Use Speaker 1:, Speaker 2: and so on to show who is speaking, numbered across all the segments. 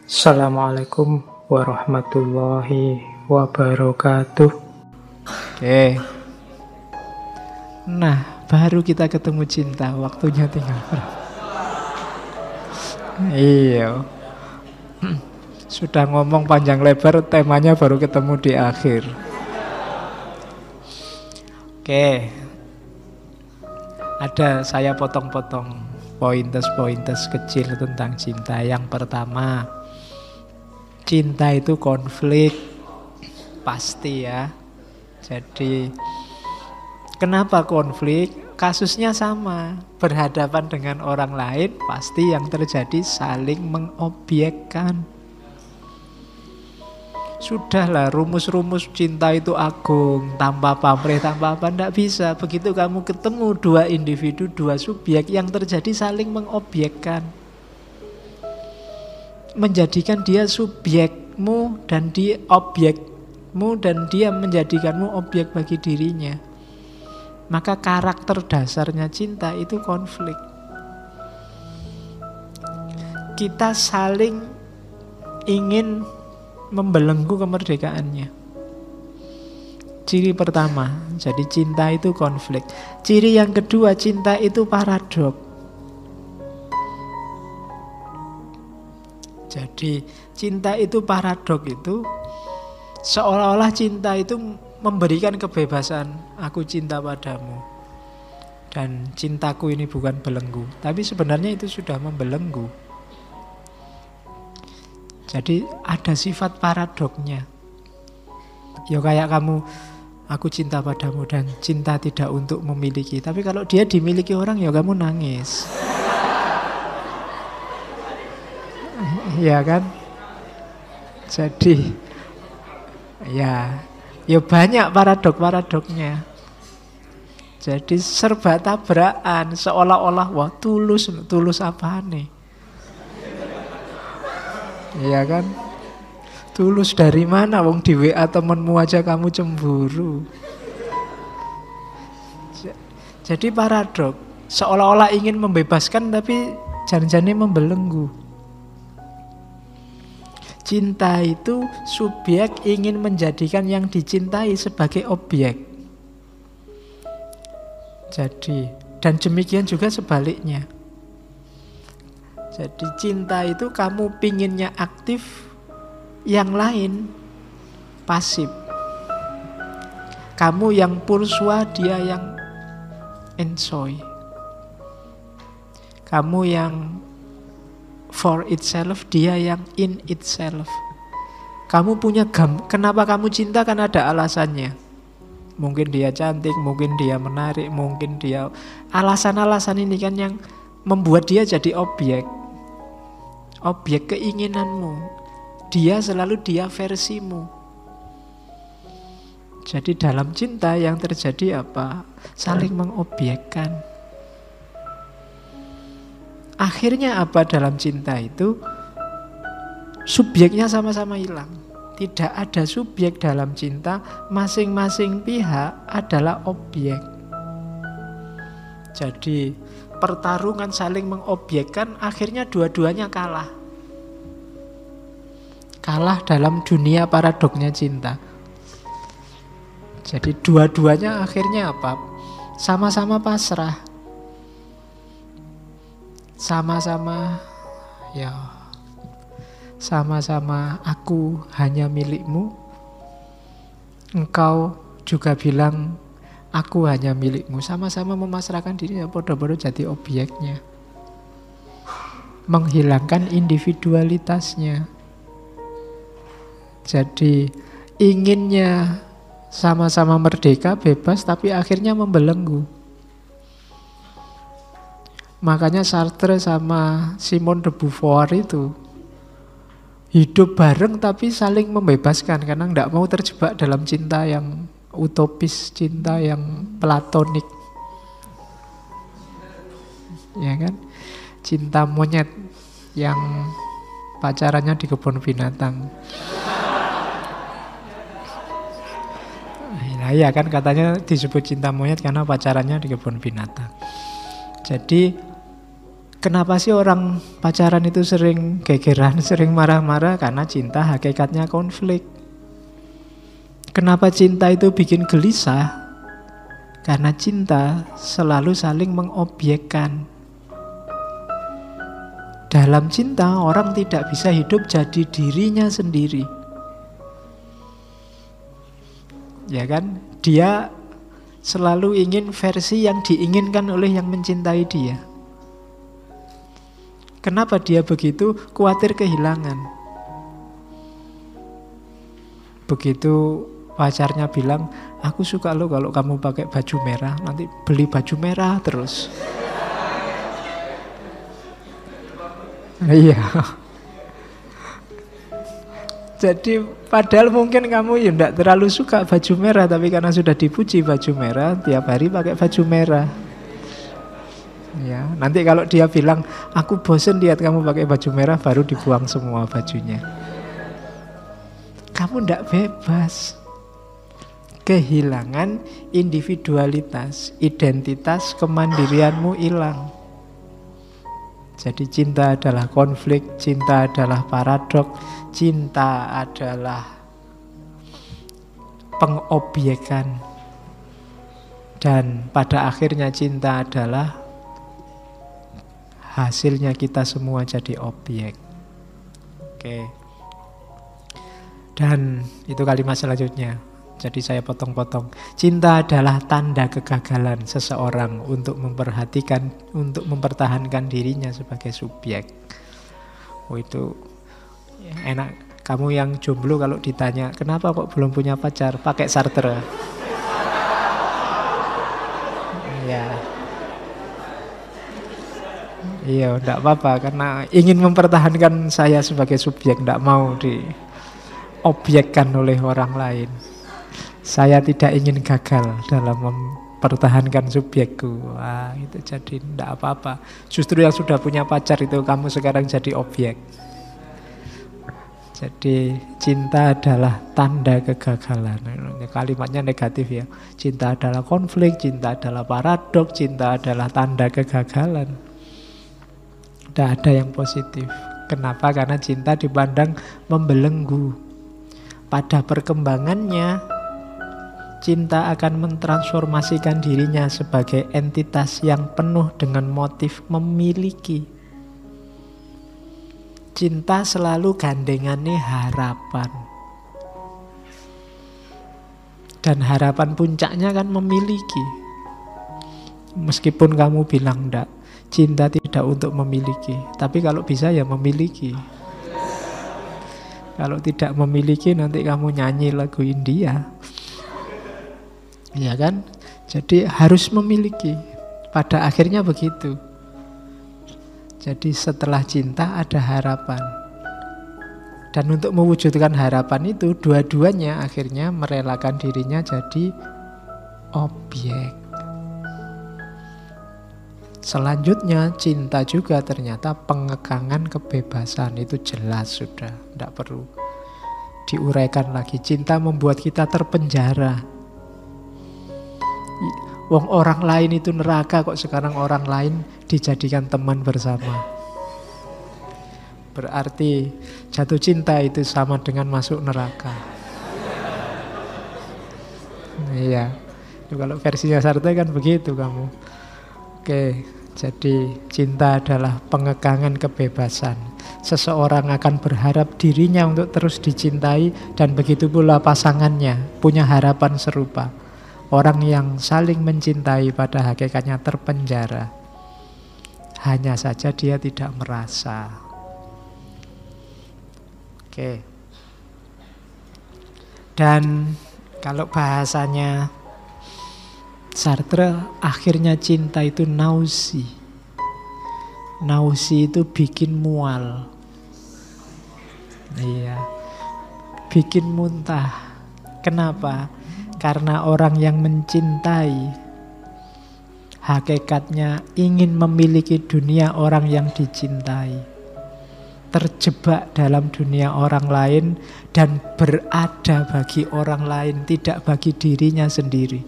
Speaker 1: Assalamualaikum warahmatullahi wabarakatuh.
Speaker 2: Oke. Nah, baru kita ketemu cinta, waktunya tinggal berapa? Iya. Sudah ngomong panjang lebar, temanya baru ketemu di akhir. Oke. Ada saya potong-potong pointes-pointes kecil tentang cinta. Yang pertama, cinta itu konflik. Pasti ya. Jadi kenapa konflik? Kasusnya sama. Berhadapan dengan orang lain, pasti yang terjadi saling mengobjekkan. Sudahlah, rumus-rumus cinta itu agung. Tanpa pamrih, tanpa apa, tidak bisa. Begitu kamu ketemu dua individu, dua subjek, yang terjadi saling mengobjekkan. Menjadikan dia subjekmu dan dia objekmu, dan dia menjadikanmu objek bagi dirinya. Maka karakter dasarnya cinta itu konflik. Kita saling ingin membelenggu kemerdekaannya. Ciri pertama, jadi cinta itu konflik. Ciri yang kedua, cinta itu paradok. Jadi cinta itu paradok itu seolah-olah cinta itu memberikan kebebasan. Aku cinta padamu dan cintaku ini bukan belenggu. Tapi sebenarnya itu sudah membelenggu. Jadi ada sifat paradoknya. Ya kayak kamu, aku cinta padamu dan cinta tidak untuk memiliki. Tapi kalau dia dimiliki orang, ya kamu nangis. Ya kan? Jadi ya banyak paradok-paradoknya. Jadi serba tabrakan, seolah-olah wah tulus apaan nih? Iya kan? Tulus dari mana? Wong di WA temenmu aja kamu cemburu. Jadi paradok, seolah-olah ingin membebaskan tapi jangan-jangan membelenggu. Cinta itu subjek ingin menjadikan yang dicintai sebagai objek. Jadi, dan demikian juga sebaliknya. Jadi cinta itu kamu pinginnya aktif, yang lain pasif. Kamu yang pursua, dia yang enjoy. Kamu yang for itself, dia yang in itself. Kamu punya kenapa kamu cinta, kan ada alasannya. Mungkin dia cantik, mungkin dia menarik, mungkin dia... Alasan-alasan ini kan yang membuat dia jadi objek. Objek keinginanmu. Dia selalu dia versimu. Jadi dalam cinta yang terjadi apa? Saling mengobjekkan. Akhirnya apa dalam cinta itu? Subjeknya sama-sama hilang. Tidak ada subjek dalam cinta, masing-masing pihak adalah objek. Jadi pertarungan saling mengobjekkan, akhirnya dua-duanya kalah. Kalah dalam dunia paradoknya cinta. Jadi dua-duanya akhirnya apa? Sama-sama pasrah. Sama-sama aku hanya milikmu. Engkau juga bilang aku hanya milikmu. Sama-sama memasrahkan diri, ya bodoh-bodoh jadi objeknya. Menghilangkan individualitasnya. Jadi inginnya sama-sama merdeka, bebas, tapi akhirnya membelenggu. Makanya Sartre sama Simone de Beauvoir itu hidup bareng tapi saling membebaskan, karena tidak mau terjebak dalam cinta yang utopis, cinta yang platonik. Ya kan? Cinta monyet yang pacarannya di kebun binatang. Nah ya kan, katanya disebut cinta monyet karena pacarannya di kebun binatang. Jadi Kenapa sih orang pacaran itu sering gegeran, sering marah-marah? Karena cinta hakikatnya konflik. Kenapa cinta itu bikin gelisah? Karena cinta selalu saling mengobjekkan. Dalam cinta orang tidak bisa hidup jadi dirinya sendiri. Ya kan? Dia selalu ingin versi yang diinginkan oleh yang mencintai dia. Kenapa dia begitu? Khawatir kehilangan. Begitu pacarnya bilang, aku suka lo kalau kamu pakai baju merah, nanti beli baju merah terus. Iya. Jadi padahal mungkin kamu ya tidak terlalu suka baju merah, tapi karena sudah dipuji baju merah, tiap hari pakai baju merah. Ya, nanti kalau dia bilang, aku bosen lihat kamu pakai baju merah, baru dibuang semua bajunya. Kamu tidak bebas. Kehilangan individualitas, identitas kemandirianmu hilang. Jadi cinta adalah konflik, cinta adalah paradok, cinta adalah pengobjekan. Dan pada akhirnya cinta adalah hasilnya kita semua jadi objek. Oke. Dan itu kalimat selanjutnya. Jadi saya potong-potong. Cinta adalah tanda kegagalan seseorang untuk mempertahankan dirinya sebagai subjek. Oh, itu enak. Kamu yang jomblo kalau ditanya, kenapa kok belum punya pacar? Pakai Sartre. Ya. Iya, enggak apa-apa, karena ingin mempertahankan saya sebagai subjek, enggak mau diobjekkan oleh orang lain. Saya tidak ingin gagal dalam mempertahankan subjekku. Wah, itu jadi enggak apa-apa. Justru yang sudah punya pacar itu kamu sekarang jadi objek. Jadi cinta adalah tanda kegagalan. Kalimatnya negatif ya. Cinta adalah konflik, cinta adalah paradok, cinta adalah tanda kegagalan. Tidak ada yang positif. Kenapa? Karena cinta dipandang membelenggu. Pada perkembangannya, cinta akan mentransformasikan dirinya sebagai entitas yang penuh dengan motif memiliki. Cinta selalu gandengannya harapan. Dan harapan puncaknya kan memiliki. Meskipun kamu bilang enggak, cinta tidak untuk memiliki, tapi kalau bisa ya memiliki. Kalau tidak memiliki nanti kamu nyanyi lagu India. Ya kan? Jadi harus memiliki. Pada akhirnya begitu. Jadi setelah cinta ada harapan. Dan untuk mewujudkan harapan itu, dua-duanya akhirnya merelakan dirinya jadi objek. Selanjutnya cinta juga ternyata pengekangan kebebasan. Itu jelas sudah, tidak perlu diuraikan lagi. Cinta membuat kita terpenjara. Wong orang lain itu neraka, kok sekarang orang lain dijadikan teman bersama. Berarti jatuh cinta itu sama dengan masuk neraka. Iya, kalau versinya Sartre kan begitu kamu. Oke, jadi cinta adalah pengekangan kebebasan. Seseorang akan berharap dirinya untuk terus dicintai, dan begitu pula pasangannya punya harapan serupa. Orang yang saling mencintai pada hakikatnya terpenjara. Hanya saja dia tidak merasa. Oke. Dan kalau bahasanya Sartre, akhirnya cinta itu nausi. Nausi itu bikin mual. Iya. Bikin muntah. Kenapa? Karena orang yang mencintai hakikatnya ingin memiliki dunia orang yang dicintai. Terjebak dalam dunia orang lain dan berada bagi orang lain, tidak bagi dirinya sendiri.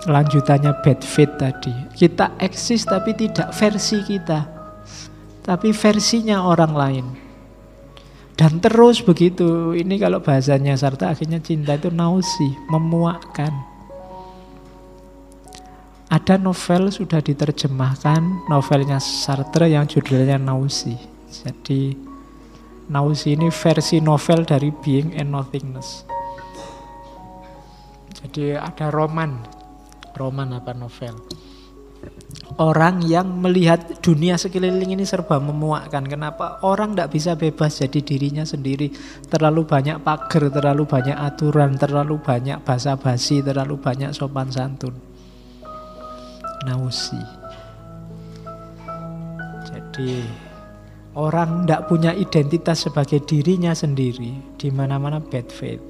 Speaker 2: Lanjutannya bad faith tadi. Kita eksis tapi tidak versi kita, tapi versinya orang lain. Dan terus begitu. Ini kalau bahasanya Sartre, akhirnya cinta itu nausi, memuakkan. Ada novel sudah diterjemahkan, novelnya Sartre yang judulnya Nausi. Jadi Nausi ini versi novel dari Being and Nothingness. Jadi ada roman apa novel. Orang yang melihat dunia sekeliling ini serba memuakkan. Kenapa? Orang tidak bisa bebas jadi dirinya sendiri. Terlalu banyak pagar, terlalu banyak aturan, terlalu banyak basa-basi, terlalu banyak sopan santun. Nausi. Jadi orang tidak punya identitas sebagai dirinya sendiri. Di mana-mana bad faith.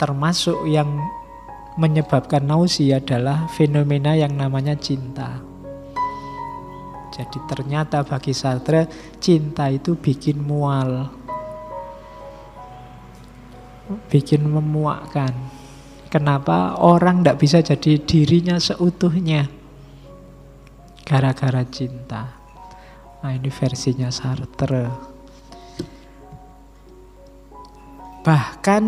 Speaker 2: Termasuk yang menyebabkan nausi adalah fenomena yang namanya cinta. Jadi ternyata bagi Sartre, cinta itu bikin mual, bikin memuakkan. Kenapa? Orang tidak bisa jadi dirinya seutuhnya gara-gara cinta. Nah, ini versinya Sartre. Bahkan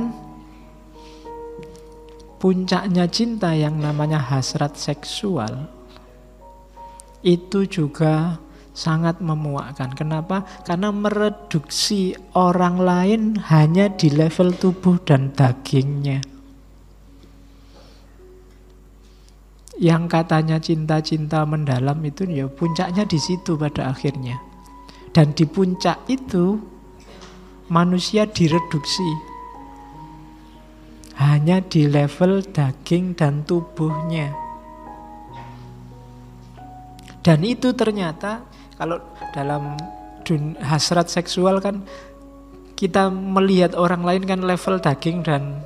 Speaker 2: puncaknya cinta yang namanya hasrat seksual itu juga sangat memuakkan. Kenapa? Karena mereduksi orang lain hanya di level tubuh dan dagingnya. Yang katanya cinta-cinta mendalam itu ya puncaknya di situ pada akhirnya. Dan di puncak itu manusia direduksi hanya di level daging dan tubuhnya. Dan itu ternyata kalau dalam hasrat seksual kan kita melihat orang lain kan level daging dan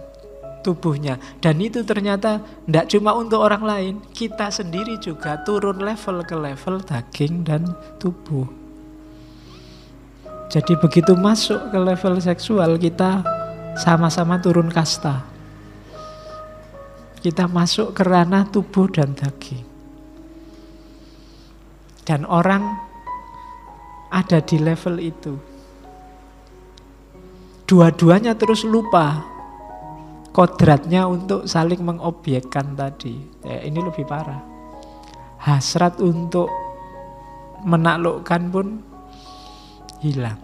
Speaker 2: tubuhnya. Dan itu ternyata tidak cuma untuk orang lain, kita sendiri juga turun level ke level daging dan tubuh. Jadi begitu masuk ke level seksual, kita sama-sama turun kasta. Kita masuk ke ranah tubuh dan daging. Dan orang ada di level itu. Dua-duanya terus lupa kodratnya untuk saling mengobjekkan tadi. Ini lebih parah. Hasrat untuk menaklukkan pun hilang.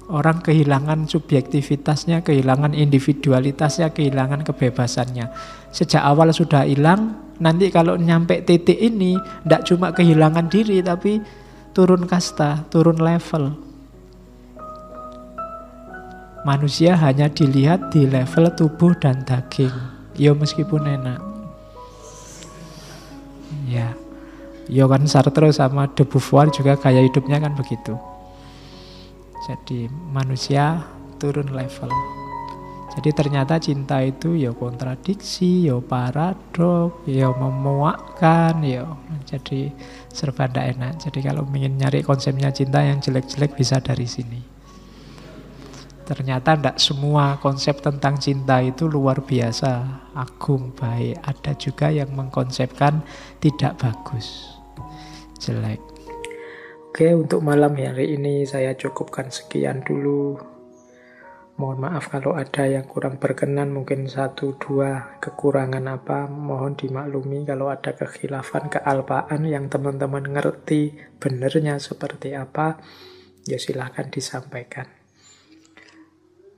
Speaker 2: Orang kehilangan subjektivitasnya, kehilangan individualitasnya, kehilangan kebebasannya. Sejak awal sudah hilang, nanti kalau nyampe titik ini, tidak cuma kehilangan diri, tapi turun kasta, turun level. Manusia hanya dilihat di level tubuh dan daging. Ya meskipun enak. Ya kan Sartre sama de Beauvoir juga gaya hidupnya kan begitu. Jadi manusia turun level. Jadi ternyata cinta itu ya kontradiksi, ya paradok, ya memuakkan, ya jadi serba tidak enak. Jadi kalau ingin nyari konsepnya cinta yang jelek-jelek bisa dari sini. Ternyata tidak semua konsep tentang cinta itu luar biasa, agung, baik. Ada juga yang mengkonsepkan tidak bagus, jelek.
Speaker 1: Oke, untuk malam hari ini saya cukupkan sekian dulu. Mohon maaf kalau ada yang kurang berkenan, mungkin 1-2 kekurangan apa, mohon dimaklumi. Kalau ada kekhilafan, kealpaan yang teman-teman ngerti benernya seperti apa, ya silahkan disampaikan.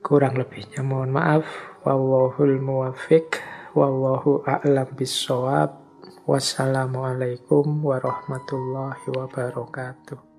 Speaker 1: Kurang lebihnya mohon maaf. Wallahul muwaffiq, wallahu a'lam bissawab. Wassalamualaikum warahmatullahi wabarakatuh.